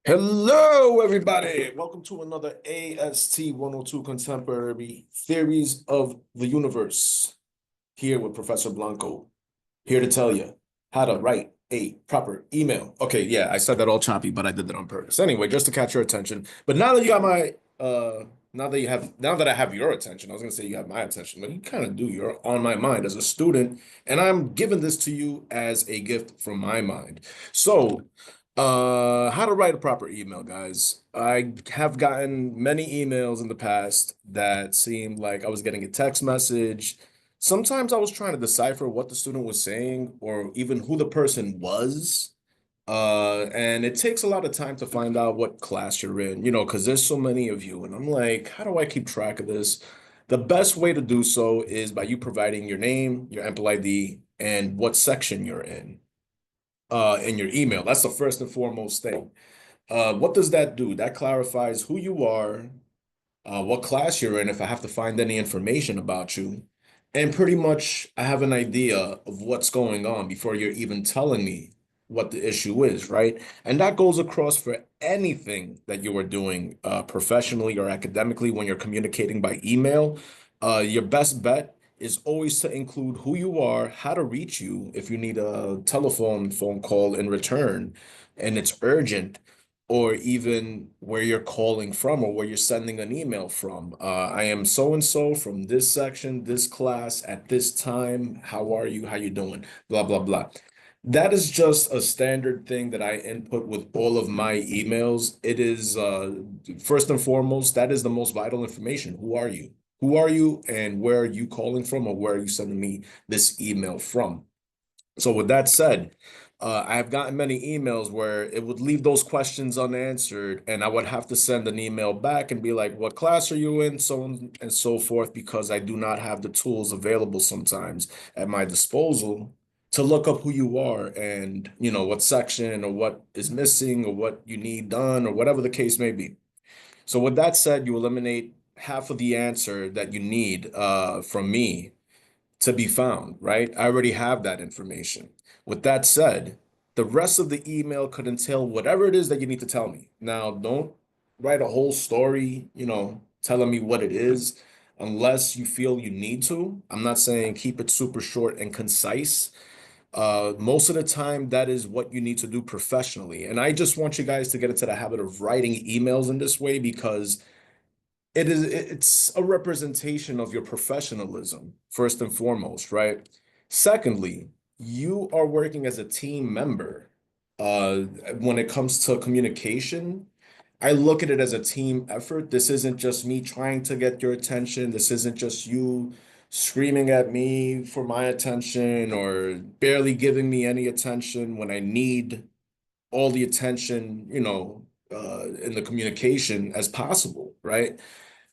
Hello, everybody. Welcome to another AST 102 Contemporary Theories of the Universe. Here with Professor Blanco. Here to tell you how to write a proper email. Okay, yeah, I said that all choppy, but I did that on purpose. Anyway, just to catch your attention. But now that you got my now that I have your attention, I was gonna say you have my attention, but you kind of do. You're on my mind as a student, and I'm giving this to you as a gift from my mind. So, how to write a proper email, guys. I have gotten many emails in the past that seemed like I was getting a text message. Sometimes I was trying to decipher what the student was saying or even who the person was. And it takes a lot of time to find out what class you're in, because there's so many of you. And I'm like, how do I keep track of this? The best way to do so is by you providing your name, your MPL ID, and what section you're in your email. That's the first and foremost thing. What does that do? That clarifies who you are, what class you're in, if I have to find any information about you. And pretty much I have an idea of what's going on before you're even telling me what the issue is, right? And that goes across for anything that you are doing professionally or academically when you're communicating by email. Your best bet is always to include who you are, how to reach you if you need a phone call in return, and it's urgent, or even where you're calling from or where you're sending an email from. I am so and so from this section, this class at this time. How are you? How you doing? Blah, blah, blah. That is just a standard thing that I input with all of my emails. It is first and foremost, that is the most vital information. Who are you? Who are you and where are you calling from or where are you sending me this email from? So with that said, I have gotten many emails where it would leave those questions unanswered, and I would have to send an email back and be like, "What class are you in?" So on and so forth, because I do not have the tools available sometimes at my disposal to look up who you are and what section or what is missing or what you need done or whatever the case may be. So with that said, you eliminate half of the answer that you need from me to be found, right? I already have that information. With that said, the rest of the email could entail whatever it is that you need to tell me. Now, don't write a whole story, telling me what it is unless you feel you need to. I'm not saying keep it super short and concise. Most of the time, that is what you need to do professionally. And I just want you guys to get into the habit of writing emails in this way because it's a representation of your professionalism, first and foremost, right? Secondly, you are working as a team member. Uh, when it comes to communication, I look at it as a team effort. This isn't just me trying to get your attention. This isn't just you screaming at me for my attention or barely giving me any attention when I need all the attention, in the communication as possible, right?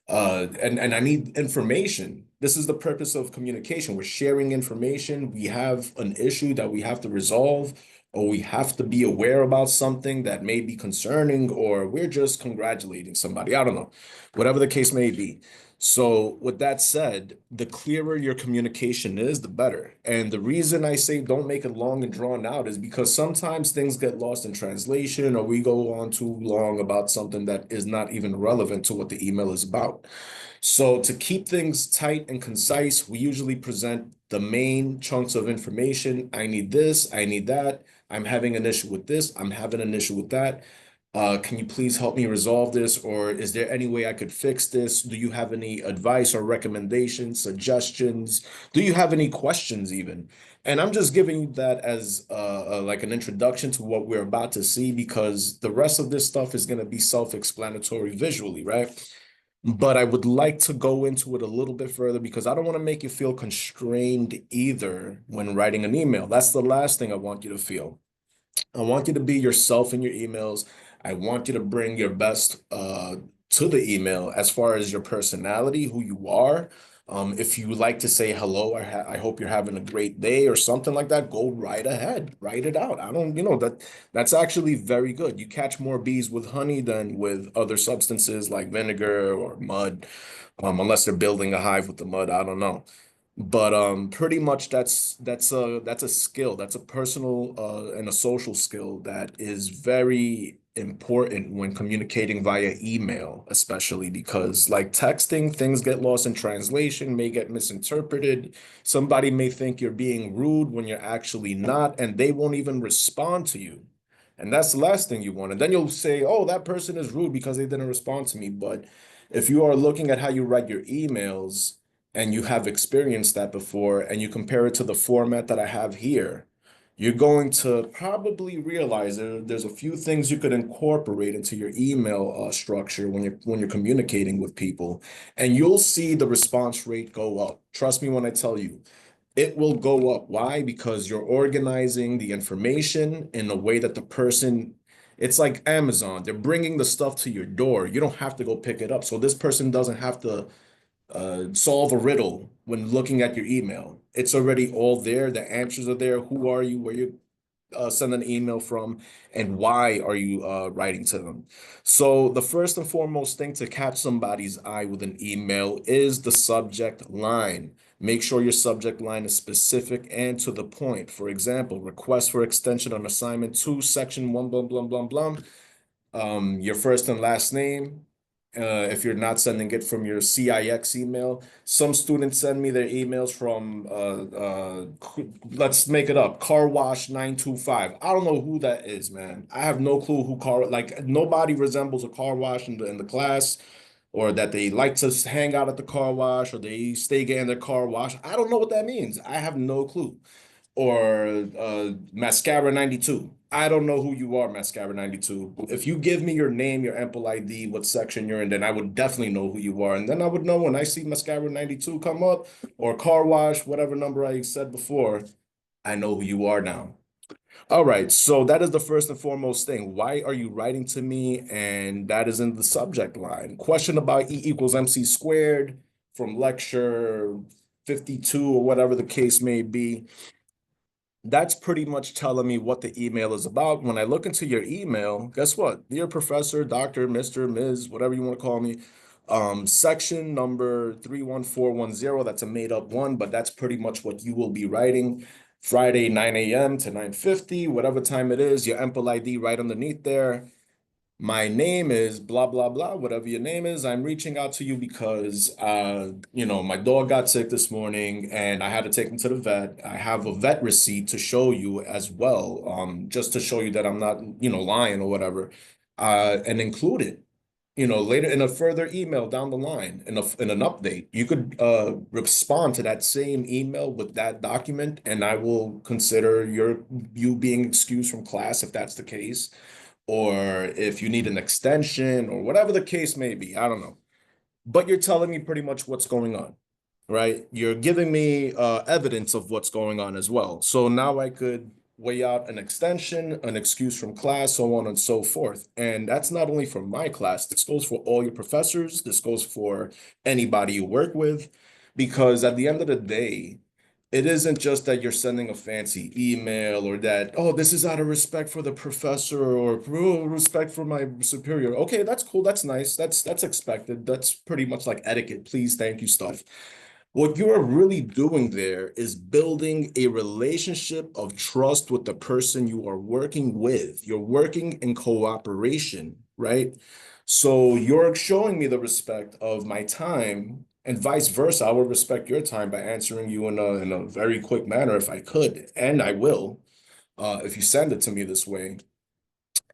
And I need information. This is the purpose of communication. We're sharing information. We have an issue that we have to resolve, or we have to be aware about something that may be concerning, or we're just congratulating somebody. I don't know, whatever the case may be. So, with that said, the clearer your communication is, the better. And the reason I say don't make it long and drawn out is because sometimes things get lost in translation, or we go on too long about something that is not even relevant to what the email is about. So, to keep things tight and concise, we usually present the main chunks of information. I need this, I need that. I'm having an issue with this, I'm having an issue with that. Can you please help me resolve this? Or is there any way I could fix this? Do you have any advice or recommendations, suggestions? Do you have any questions even? And I'm just giving you that as like an introduction to what we're about to see because the rest of this stuff is going to be self-explanatory visually, right? But I would like to go into it a little bit further because I don't want to make you feel constrained either when writing an email. That's the last thing I want you to feel. I want you to be yourself in your emails. I want you to bring your best to the email as far as your personality, who you are. If you like to say hello, I hope you're having a great day or something like that, go right ahead, write it out. I don't, that's actually very good. You catch more bees with honey than with other substances like vinegar or mud, unless they're building a hive with the mud. I don't know. But pretty much that's a skill. That's a personal and a social skill that is very important when communicating via email, especially because like texting, things get lost in translation, may get misinterpreted. Somebody may think you're being rude when you're actually not, and they won't even respond to you. And that's the last thing you want. And then you'll say, oh, that person is rude because they didn't respond to me. But if you are looking at how you write your emails and you have experienced that before and you compare it to the format that I have here, you're going to probably realize there's a few things you could incorporate into your email structure when you're communicating with people, and you'll see the response rate go up. Trust me when I tell you, it will go up. Why? Because you're organizing the information in a way that the person, it's like Amazon. They're bringing the stuff to your door. You don't have to go pick it up. So this person doesn't have to solve a riddle when looking at your email. It's already all there. The answers are there. Who are you? Where you send an email from, and why are you writing to them? So the first and foremost thing to catch somebody's eye with an email is the subject line. Make sure your subject line is specific and to the point. For example, request for extension on assignment 2, section 1, blah, blah, blah, blah. Your first and last name. If you're not sending it from your CIX email, some students send me their emails from let's make it up, Car Wash 925. I don't know who that is, man. I have no clue who like nobody resembles a car wash in the class, or that they like to hang out at the car wash, or they stay getting their car wash. I don't know what that means. I have no clue. Or Mascara 92. I don't know who you are, Mascara 92. If you give me your name, your Ample ID, what section you're in, then I would definitely know who you are. And then I would know when I see Mascara 92 come up, or Car Wash, whatever number I said before, I know who you are now. All right, so that is the first and foremost thing. Why are you writing to me? And that is in the subject line. Question about E equals MC squared from lecture 52 or whatever the case may be. That's pretty much telling me what the email is about. When I look into your email, guess what? Dear Professor, Doctor, Mr., Ms., whatever you want to call me, section number 31410, that's a made-up one, but that's pretty much what you will be writing. Friday, 9 a.m. to 9:50, whatever time it is, your Ample ID right underneath there. My name is blah, blah, blah, whatever your name is. I'm reaching out to you because, my dog got sick this morning and I had to take him to the vet. I have a vet receipt to show you as well, just to show you that I'm not, lying or whatever, and include it, later in a further email down the line, in an update. You could respond to that same email with that document, and I will consider you being excused from class if that's the case, or if you need an extension or whatever the case may be. I don't know. But you're telling me pretty much what's going on, right? You're giving me evidence of what's going on as well. So now I could weigh out an extension, an excuse from class, so on and so forth. And that's not only for my class, this goes for all your professors, this goes for anybody you work with, because at the end of the day, it isn't just that you're sending a fancy email, or that, oh, this is out of respect for the professor, or oh, respect for my superior. Okay, that's cool. That's nice. That's expected. That's pretty much like etiquette. Please, thank you stuff. What you are really doing there is building a relationship of trust with the person you are working with. You're working in cooperation, right? So you're showing me the respect of my time, and vice versa. I will respect your time by answering you in a very quick manner if I could, and I will, if you send it to me this way,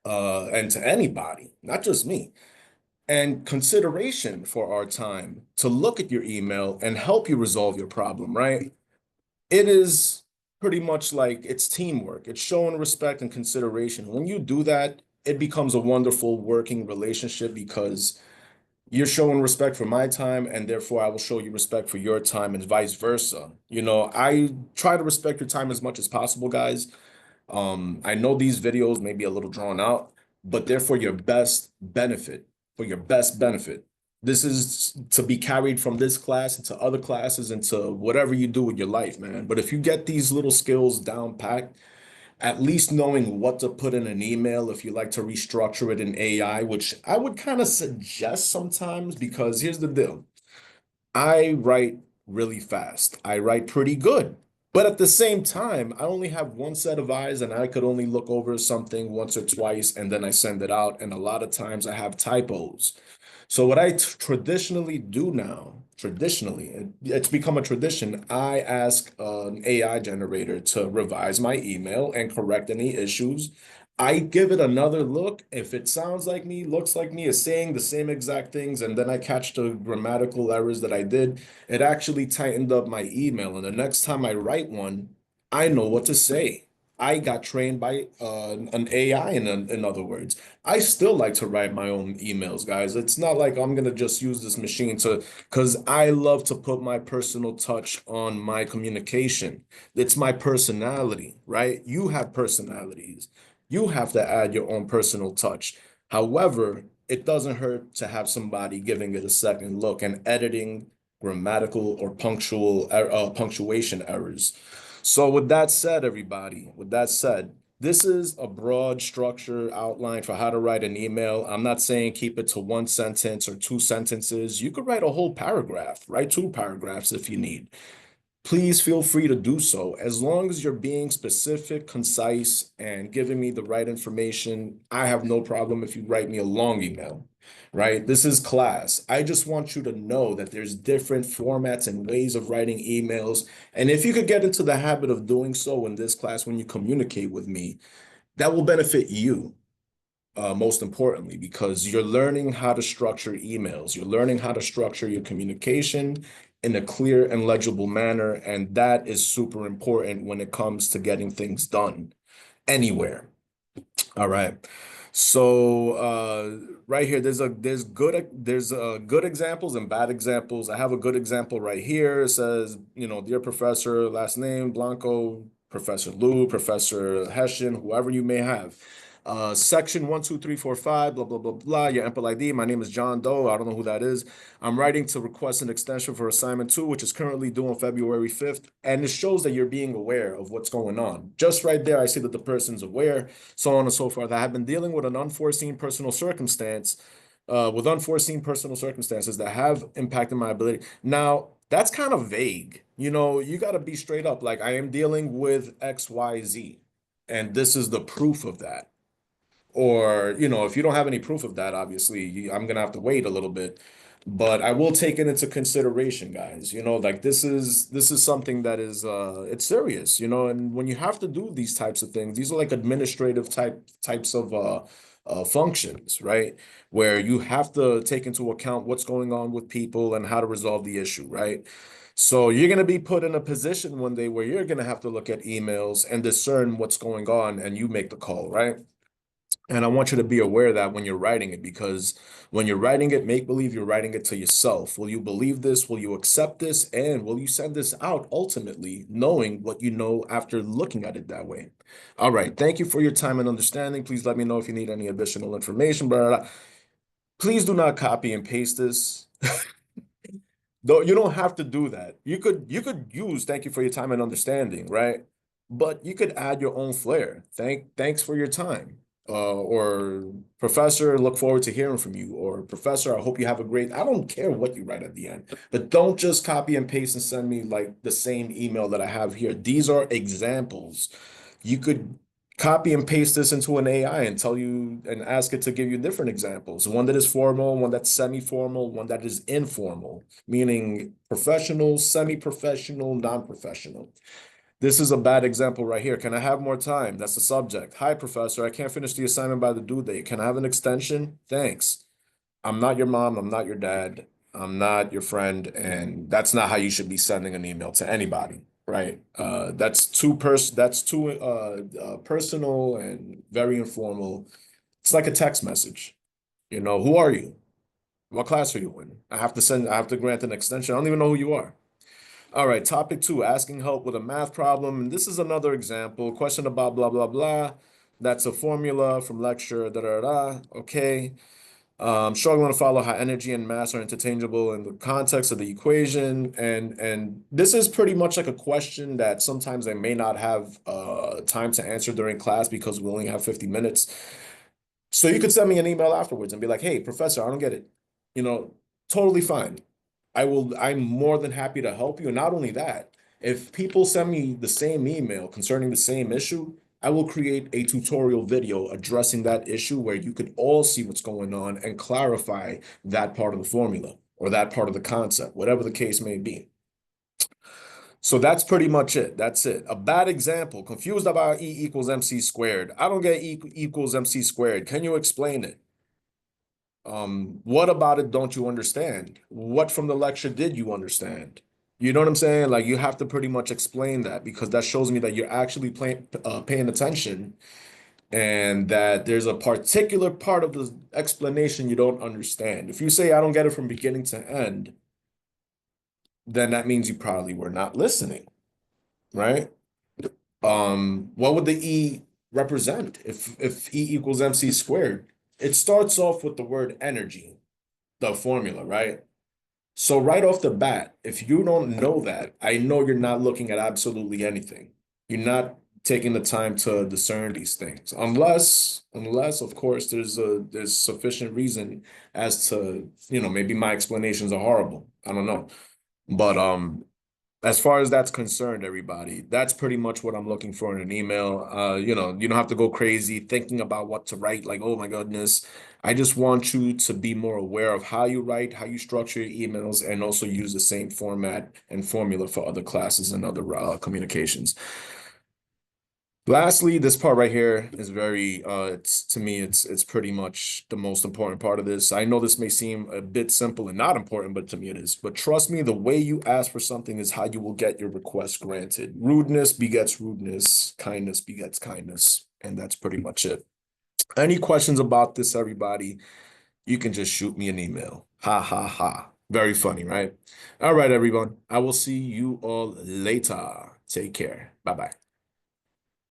and to anybody, not just me. And consideration for our time to look at your email and help you resolve your problem, right? It is pretty much like it's teamwork. It's showing respect and consideration. When you do that, it becomes a wonderful working relationship, because you're showing respect for my time, and therefore I will show you respect for your time, and vice versa. I try to respect your time as much as possible, guys. I know these videos may be a little drawn out, but they're for your best benefit, for your best benefit. This is to be carried from this class into other classes, into whatever you do with your life, man. But if you get these little skills down packed, at least knowing what to put in an email, if you like to restructure it in AI, which I would kind of suggest sometimes, because here's the deal. I write really fast. I write pretty good. But at the same time, I only have one set of eyes and I could only look over something once or twice and then I send it out. And a lot of times I have typos. So what I traditionally do now, it's become a tradition. I ask an AI generator to revise my email and correct any issues. I give it another look. If it sounds like me, looks like me, is saying the same exact things, and then I catch the grammatical errors that I did, it actually tightened up my email. And the next time I write one, I know what to say. I got trained by an AI, in other words. I still like to write my own emails, guys. It's not like I'm gonna just use this machine to, because I love to put my personal touch on my communication. It's my personality, right? You have personalities. You have to add your own personal touch. However, it doesn't hurt to have somebody giving it a second look and editing grammatical or punctuation errors. So with that said, everybody, with that said, this is a broad structure outline for how to write an email. I'm not saying keep it to one sentence or two sentences. You could write a whole paragraph, write two paragraphs if you need. Please feel free to do so. As long as you're being specific, concise, and giving me the right information, I have no problem if you write me a long email, right? This is class. I just want you to know that there's different formats and ways of writing emails. And if you could get into the habit of doing so in this class when you communicate with me, that will benefit you. Most importantly, because you're learning how to structure emails, you're learning how to structure your communication in a clear and legible manner, and that is super important when it comes to getting things done anywhere. All right. So right here, there's good examples and bad examples. I have a good example right here. It says, dear professor, last name Blanco, Professor Lou, Professor Hessian, whoever you may have. Section 12345, blah, blah, blah, blah. Your MPL ID. My name is John Doe. I don't know who that is. I'm writing to request an extension for assignment 2, which is currently due on February 5th. And it shows that you're being aware of what's going on. Just right there, I see that the person's aware, so on and so forth. I have been dealing with an unforeseen personal circumstance, with unforeseen personal circumstances that have impacted my ability. Now, that's kind of vague. You got to be straight up. Like, I am dealing with XYZ, and this is the proof of that. Or, if you don't have any proof of that, obviously, I'm gonna have to wait a little bit. But I will take it into consideration, guys. Like this is something that is it's serious, and when you have to do these types of things, these are like administrative types of functions, right? Where you have to take into account what's going on with people and how to resolve the issue, right? So you're going to be put in a position one day where you're going to have to look at emails and discern what's going on, and you make the call, right? And I want you to be aware of that when you're writing it, because when you're writing it, make believe you're writing it to yourself. Will you believe this? Will you accept this? And will you send this out ultimately, knowing what you know after looking at it that way? All right. Thank you for your time and understanding. Please let me know if you need any additional information. But please do not copy and paste this. Though you don't have to do that. You could use thank you for your time and understanding, right? But you could add your own flair. Thanks for your time. Or professor, look forward to hearing from you. Or professor, I hope you have a great. I don't care what you write at the end, but don't just copy and paste and send me like the same email that I have here. These are examples. You could copy and paste this into an AI and tell you and ask it to give you different examples. One that is formal, one that's semi-formal, one that is informal, meaning professional, semi-professional, non-professional. This is a bad example right here. Can I have more time? That's the subject. Hi, professor. I can't finish the assignment by the due date. Can I have an extension? Thanks. I'm not your mom. I'm not your dad. I'm not your friend. And that's not how you should be sending an email to anybody, right? That's too personal and very informal. It's like a text message. Who are you? What class are you in? I have to grant an extension. I don't even know who you are. All right, topic 2, asking help with a math problem. And this is another example. Question about blah, blah, blah. That's a formula from lecture, da, da, da. Okay. Struggling to follow how energy and mass are interchangeable in the context of the equation. And this is pretty much like a question that sometimes I may not have time to answer during class because we only have 50 minutes. So you could send me an email afterwards and be like, hey, professor, I don't get it. Totally fine. I'm more than happy to help you. And not only that, If people send me the same email concerning the same issue, I will create a tutorial video addressing that issue where you could all see what's going on and clarify that part of the formula or that part of the concept, whatever the case may be. So that's pretty much it. That's it. A bad example, confused about E equals MC squared. I don't get E equals MC squared. Can you explain it? What about it don't you understand? What from the lecture did you understand? You know what I'm saying? Like you have to pretty much explain that because that shows me that you're actually paying attention and that there's a particular part of the explanation you don't understand. If you say I don't get it from beginning to end, then that means you probably were not listening, right? What would the E represent if E equals MC squared? It starts off with the word energy, the formula, right? So right off the bat, if you don't know that, I know you're not looking at absolutely anything. You're not taking the time to discern these things, unless of course there's sufficient reason as to, maybe my explanations are horrible. I don't know. But as far as that's concerned, everybody, that's pretty much what I'm looking for in an email. You don't have to go crazy thinking about what to write, like, oh my goodness. I just want you to be more aware of how you write, how you structure your emails, and also use the same format and formula for other classes and other communications. Lastly, this part right here is very, it's to me, it's pretty much the most important part of this. I know this may seem a bit simple and not important, but to me it is. But trust me, the way you ask for something is how you will get your request granted. Rudeness begets rudeness, kindness begets kindness, and that's pretty much it. Any questions about this, everybody? You can just shoot me an email. Ha ha ha. Very funny, right? All right, everyone. I will see you all later. Take care. Bye-bye.